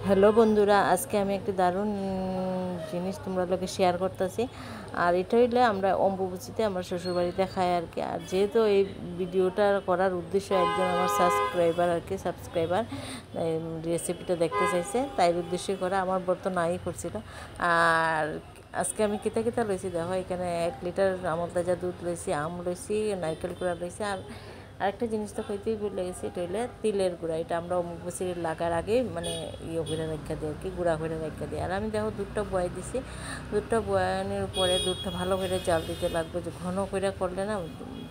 Hello বন্ধুরা, আজকে আমি একটি দারুণ জিনিস তোমরা লোকে শেয়ার করতেছি। আর এটা হইলে আমরা অম্বুবাচীতে আমরা শ্বশুরবাড়িতে খাই আর কি। আর যেহেতু এই ভিডিওটা করার উদ্দেশ্য একজন আমার সাবস্ক্রাইবার রেসিপিটা দেখতে চাইছে, তাই উদ্দেশ্যে করা। আমার বর তো নাই করছিল। আর আজকে আমি কিতা কিতা লইছি দেখো, এখানে 1 লিটার আমল তাজা দুধ লইছি, আম লইছি, নারকেল কুড়া লইছি। আর আরেকটা জিনিস তো কইতেই ভুলে গেছি, এটা হইলে তিলের গুঁড়া। এটা আমরা অম্বুবাচীর লাগার আগে মানে করে রেখা দিই আর কি, গুঁড়া করে রেখা দিই। আর আমি দেখো দুধটা বয়াই দিছি। দুধটা বয়ানোর পরে দুধটা ভালো করে জাল দিতে লাগবে, যে ঘন করে করলে না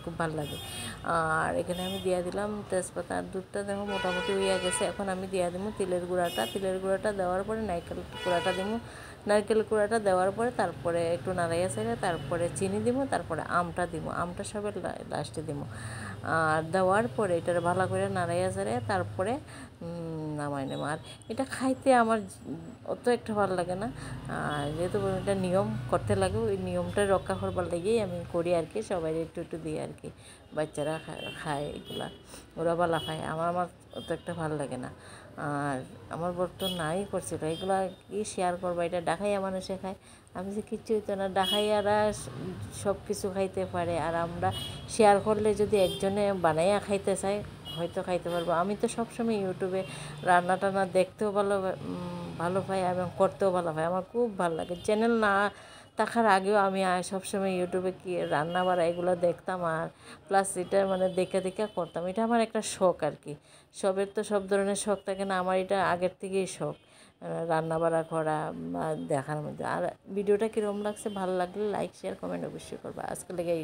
খুব ভালো লাগে। আর এখানে আমি দিয়া দিলাম তেজপাতা। আর দুধটা দেখো মোটামুটি হইয়া গেছে। এখন আমি দিয়া দিব তিলের গুঁড়াটা দেওয়ার পরে নারকেল কুড়াটা দিব। নারকেল কুড়াটা দেওয়ার পরে তারপরে একটু নাড়াইয়া ছেড়ে তারপরে চিনি দিব, তারপরে আমটা দিব। আমটা সবের লাস্টে দিব। আর দেওয়ার পরে এটা ভালো করে নাড়াইয়া ছেড়ে তারপরে নামাই নেব। আর এটা খাইতে আমার অত একটা ভালো লাগে না। আর যেহেতু এটা নিয়ম করতে লাগে, ওই নিয়মটা রক্ষা করবার লাগেই আমি করি আর কি। সবাই একটু একটু দিই আর কি। বাচ্চারা খায় এগুলা, ওরা বালা খায়। আমার অত একটা ভালো লাগে না। আর আমার বর তো নাই করছিল এগুলা, কি শেয়ার করবো। এটা ডাকাইয়া মানুষে খায়, আমি যে কিচ্ছু হইতো না। ডাকাইয়ারা সব কিছু খাইতে পারে, আর আমরা শেয়ার করলে যদি একজনে বানাইয়া খাইতে চায় হয়তো খাইতে পারবো। আমি তো সবসময় ইউটিউবে রান্না টান্না দেখতেও ভালো পাই এবং করতেও ভালো পাই। আমার খুব ভালো লাগে। চ্যানেল না থাকার আগেও আমি সবসময় ইউটিউবে কি রান্না বাড়া এগুলো দেখতাম। আর প্লাস এটা মানে দেখে দেখে করতাম। এটা আমার একটা শখ আর কি। সবের তো সব ধরনের শখ থাকে না, আমার এটা আগের থেকেই শখ রান্না বাড়া করা বা দেখার মধ্যে। আর ভিডিওটা কীরকম লাগছে, ভালো লাগলে লাইক শেয়ার কমেন্ট অবশ্যই করবা। আজকে লেগে